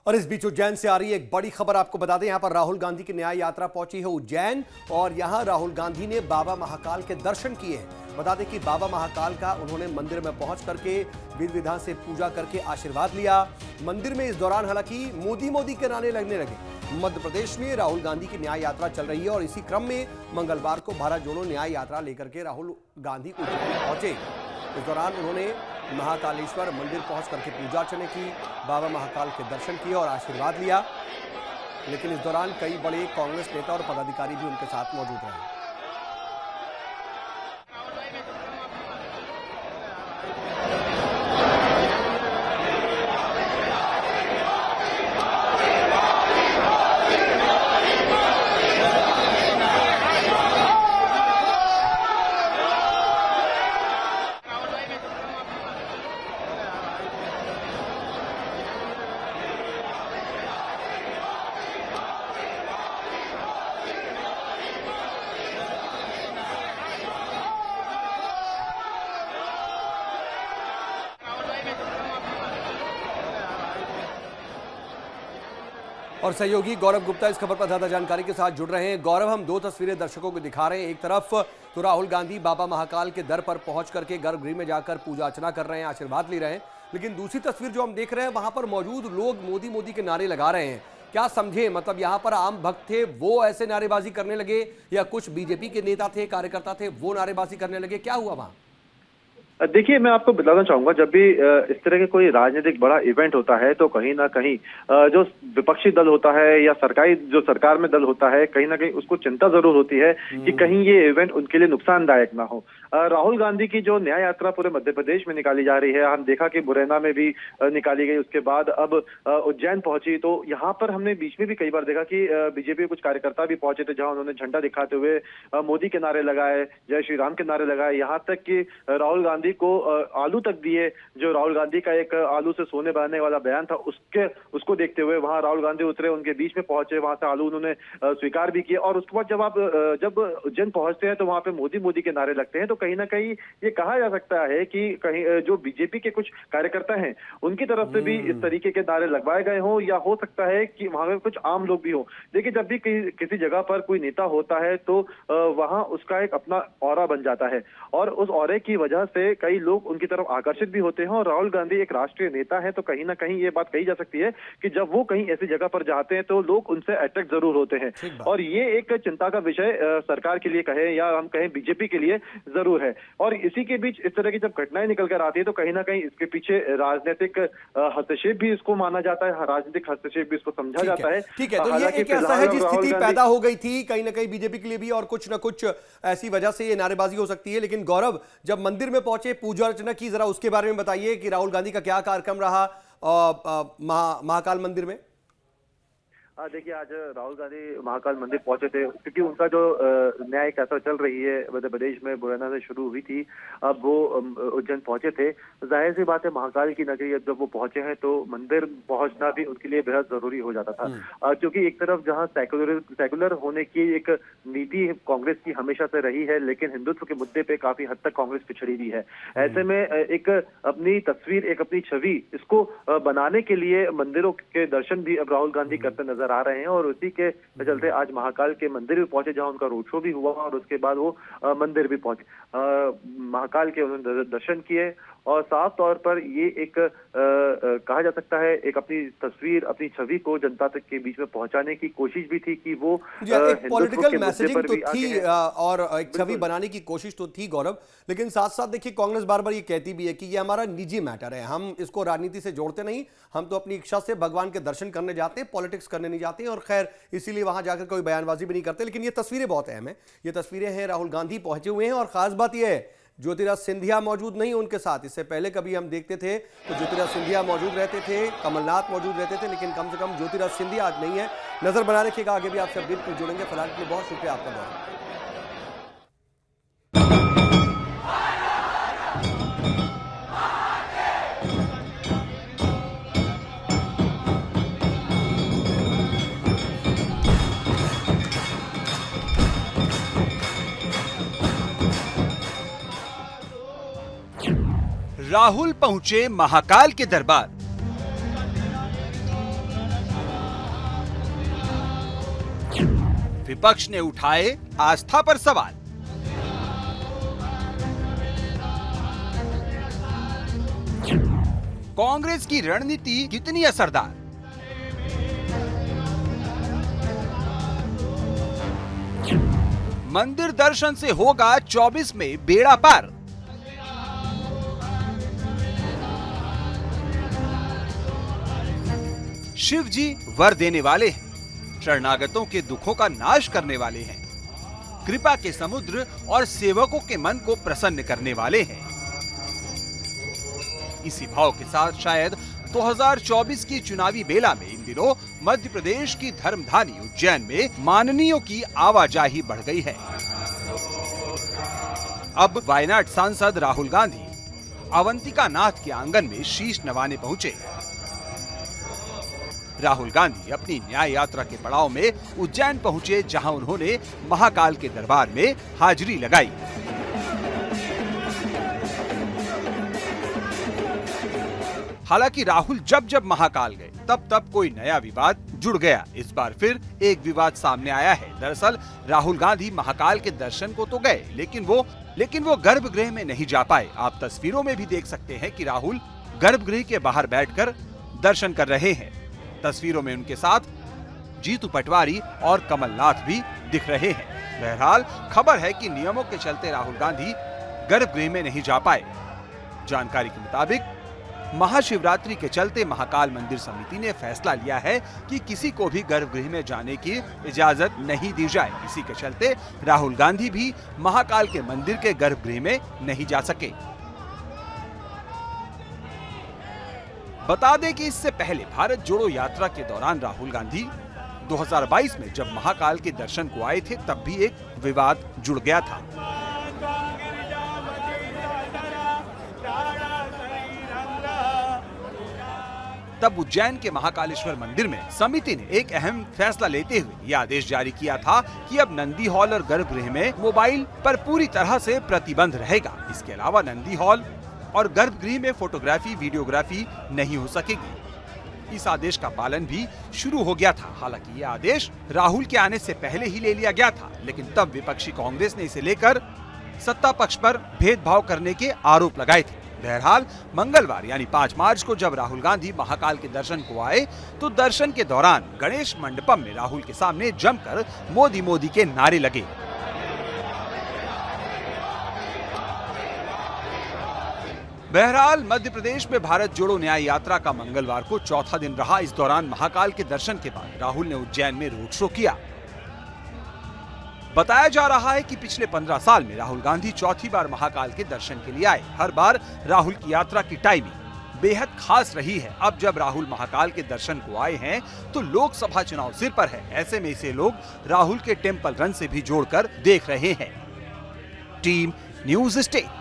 और इस बीच उज्जैन से आ रही एक बड़ी खबर आपको बता दें, यहां पर राहुल गांधी की न्याय यात्रा पहुंची है उज्जैन और यहां राहुल गांधी ने बाबा महाकाल के दर्शन किए हैं। बता दें कि बाबा महाकाल का उन्होंने मंदिर में पहुंच करके विधि विधान से पूजा करके आशीर्वाद लिया। मंदिर में इस दौरान हालांकि मोदी मोदी के नारे लगने लगे। मध्य प्रदेश में राहुल गांधी की न्याय यात्रा चल रही है और इसी क्रम में मंगलवार को भारत जोड़ो न्याय यात्रा लेकर के राहुल गांधी उज्जैन पहुंचे। इस दौरान उन्होंने महाकालेश्वर मंदिर पहुंच करके पूजा अर्चना की, बाबा महाकाल के दर्शन किए और आशीर्वाद लिया। लेकिन इस दौरान कई बड़े कांग्रेस नेता और पदाधिकारी भी उनके साथ मौजूद रहे। और सहयोगी गौरव गुप्ता इस खबर पर ज्यादा जानकारी के साथ जुड़ रहे हैं। गौरव, हम दो तस्वीरें दर्शकों को दिखा रहे हैं। एक तरफ तो राहुल गांधी बाबा महाकाल के दर पर पहुंच करके गर्भगृह में जाकर पूजा अर्चना कर रहे हैं, आशीर्वाद ले रहे हैं। लेकिन दूसरी तस्वीर जो हम देख रहे हैं, वहां पर मौजूद लोग मोदी मोदी के नारे लगा रहे हैं। क्या समझे, मतलब यहाँ पर आम भक्त थे वो ऐसे नारेबाजी करने लगे या कुछ बीजेपी के नेता थे, कार्यकर्ता थे, वो नारेबाजी करने लगे, क्या हुआ वहां? देखिए, मैं आपको बताना चाहूंगा, जब भी इस तरह के कोई राजनीतिक बड़ा इवेंट होता है तो कहीं ना कहीं जो विपक्षी दल होता है या सरकार में दल होता है, कहीं ना कहीं उसको चिंता जरूर होती है कि कहीं ये इवेंट उनके लिए नुकसानदायक ना हो। राहुल गांधी की जो न्याय यात्रा पूरे मध्य प्रदेश में निकाली जा रही है, हम देखा कि मुरैना में भी निकाली गई, उसके बाद अब उज्जैन पहुंची। तो यहाँ पर हमने बीच में भी कई बार देखा कि बीजेपी के कुछ कार्यकर्ता भी पहुंचे थे, जहां उन्होंने झंडा दिखाते हुए मोदी के नारे लगाए, जय श्री राम के नारे लगाए, यहाँ तक कि राहुल गांधी को आलू तक दिए। जो राहुल गांधी का एक आलू से सोने बनाने वाला बयान था, उसको देखते हुए वहां राहुल गांधी उतरे, उनके बीच में पहुंचे, वहां से आलू उन्होंने स्वीकार भी किए। और उसके बाद जब उज्जैन पहुंचते हैं तो वहां पे मोदी मोदी के नारे लगते हैं। तो कहीं ना कहीं ये कहा जा सकता है कि कहीं जो बीजेपी के कुछ कार्यकर्ता हैं उनकी तरफ से भी इस तरीके के नारे लगवाए गए हों, या हो सकता है कि वहां पे कुछ आम लोग भी हों। देखिए, जब भी किसी जगह पर कोई नेता होता है तो वहां उसका एक अपना ऑरा बन जाता है और उस ऑरे की वजह से कई लोग उनकी तरफ आकर्षित भी होते हैं। और राहुल गांधी एक राष्ट्रीय नेता है, तो कहीं ना कहीं ये बात कही जा सकती है कि जब वो कहीं ऐसी जगह पर जाते हैं तो लोग उनसे अट्रैक्ट जरूर होते हैं। और ये एक चिंता का विषय सरकार के लिए कहें या हम कहें बीजेपी के लिए जरूर है। और इसी के बीच इस तरह की जब घटनाएं निकल कर आती है तो कहीं ना कहीं इसके पीछे राजनीतिक हस्तक्षेप भी इसको माना जाता है, राजनीतिक हस्तक्षेप भी इसको समझा जाता है। ठीक है, तो ये एक ऐसा है जिस स्थिति पैदा हो गई थी कहीं ना कहीं बीजेपी के लिए भी, और कुछ ना कुछ ऐसी वजह से ये नारेबाजी हो सकती है। लेकिन गौरव, जब मंदिर में पहुंचे, पूजा अर्चना की, जरा उसके बारे में बताइए कि राहुल गांधी का क्या कार्यक्रम रहा महाकाल मंदिर में? देखिए, आज राहुल गांधी महाकाल मंदिर पहुंचे थे क्योंकि उनका जो न्याय यात्रा चल रही है मध्य प्रदेश में, मुरैना से शुरू हुई थी, अब वो उज्जैन पहुंचे थे। जाहिर सी बात है, महाकाल की नगरी जब वो पहुंचे हैं तो मंदिर पहुंचना भी उनके लिए बेहद जरूरी हो जाता था। क्योंकि एक तरफ जहां सेकुलर होने की एक नीति कांग्रेस की हमेशा से रही है, लेकिन हिंदुत्व के मुद्दे पे काफी हद तक कांग्रेस पिछड़ी हुई है। ऐसे में एक अपनी तस्वीर, एक अपनी छवि, इसको बनाने के लिए मंदिरों के दर्शन भी अब राहुल गांधी करते नजर आ रहे हैं। और उसी के चलते आज महाकाल के मंदिर भी पहुंचे, जहां उनका रोड शो भी हुआ और उसके बाद वो मंदिर भी पहुंचे, महाकाल के उन्होंने दर्शन किए। और साफ तौर पर ये एक कहा जा सकता है, एक अपनी तस्वीर, अपनी छवि को जनता तक के बीच में पहुंचाने की कोशिश भी थी कि वो एक पॉलिटिकल मैसेजिंग तो थी और एक छवि बनाने की कोशिश तो थी गौरव। लेकिन साथ साथ देखिए, कांग्रेस बार बार ये कहती भी है कि ये हमारा निजी मैटर है, हम इसको राजनीति से जोड़ते नहीं, हम तो अपनी इच्छा से भगवान के दर्शन करने जाते हैं, पॉलिटिक्स करने नहीं जाते। और खैर, इसीलिए वहां जाकर कोई बयानबाजी भी नहीं करते। लेकिन ये तस्वीरें बहुत अहम है। ये तस्वीरें हैं, राहुल गांधी पहुंचे हुए हैं और खास बात यह है, ज्योतिरादित्य सिंधिया मौजूद नहीं उनके साथ। इससे पहले कभी हम देखते थे तो ज्योतिरादित्य सिंधिया मौजूद रहते थे, कमलनाथ मौजूद रहते थे, लेकिन कम से कम ज्योतिरादित्य सिंधिया आज नहीं है। नजर बना रखिएगा, आगे भी आपसे अपडेट जुड़ेंगे। फिलहाल के लिए बहुत शुक्रिया आपका बहुत। राहुल पहुंचे महाकाल के दरबार। विपक्ष ने उठाए आस्था पर सवाल। कांग्रेस की रणनीति कितनी असरदार? मंदिर दर्शन से होगा 24 में बेड़ा पार। शिव जी वर देने वाले हैं, शरणागतों के दुखों का नाश करने वाले हैं, कृपा के समुद्र और सेवकों के मन को प्रसन्न करने वाले हैं। इसी भाव के साथ शायद 2024 की चुनावी बेला में इन दिनों मध्य प्रदेश की धर्मधानी उज्जैन में माननीयों की आवाजाही बढ़ गई है। अब वायनाड सांसद राहुल गांधी अवंतिका नाथ के आंगन में शीश नवाने पहुंचे। राहुल गांधी अपनी न्याय यात्रा के पड़ाव में उज्जैन पहुंचे, जहां उन्होंने महाकाल के दरबार में हाजिरी लगाई। हालांकि राहुल जब महाकाल गए तब कोई नया विवाद जुड़ गया। इस बार फिर एक विवाद सामने आया है। दरअसल राहुल गांधी महाकाल के दर्शन को तो गए, लेकिन वो गर्भगृह में नहीं जा पाए। आप तस्वीरों में भी देख सकते हैं कि राहुल गर्भगृह के बाहर बैठकर दर्शन कर रहे हैं। तस्वीरों में उनके साथ जीतू पटवारी और कमलनाथ भी दिख रहे हैं। बहरहाल खबर है कि नियमों के चलते राहुल गांधी गर्भगृह में नहीं जा पाए। जानकारी के मुताबिक महाशिवरात्रि के चलते महाकाल मंदिर समिति ने फैसला लिया है कि किसी को भी गर्भगृह में जाने की इजाजत नहीं दी जाए। इसी के चलते राहुल गांधी भी महाकाल के मंदिर के गर्भगृह में नहीं जा सके। बता दें कि इससे पहले भारत जोड़ो यात्रा के दौरान राहुल गांधी 2022 में जब महाकाल के दर्शन को आए थे, तब भी एक विवाद जुड़ गया था। तब उज्जैन के महाकालेश्वर मंदिर में समिति ने एक अहम फैसला लेते हुए यह आदेश जारी किया था कि अब नंदी हॉल और गर्भगृह में मोबाइल पर पूरी तरह से प्रतिबंध रहेगा। इसके अलावा नंदी हॉल और गर्भगृह में फोटोग्राफी, वीडियोग्राफी नहीं हो सकेगी। इस आदेश का पालन भी शुरू हो गया था। हालांकि यह आदेश राहुल के आने से पहले ही ले लिया गया था, लेकिन तब विपक्षी कांग्रेस ने इसे लेकर सत्ता पक्ष पर भेदभाव करने के आरोप लगाए थे। बहरहाल मंगलवार यानी 5 मार्च को जब राहुल गांधी महाकाल के दर्शन को आए, तो दर्शन के दौरान गणेश मंडपम में राहुल के सामने जमकर मोदी मोदी के नारे लगे। बहरहाल मध्य प्रदेश में भारत जोड़ो न्याय यात्रा का मंगलवार को चौथा दिन रहा। इस दौरान महाकाल के दर्शन के बाद राहुल ने उज्जैन में रोड शो किया। बताया जा रहा है कि पिछले 15 साल में राहुल गांधी चौथी बार महाकाल के दर्शन के लिए आए। हर बार राहुल की यात्रा की टाइमिंग बेहद खास रही है। अब जब राहुल महाकाल के दर्शन को आए हैं, तो लोकसभा चुनाव सिर पर है। ऐसे में इसे लोग राहुल के टेम्पल रन से भी जोड़कर देख रहे हैं। Team news state.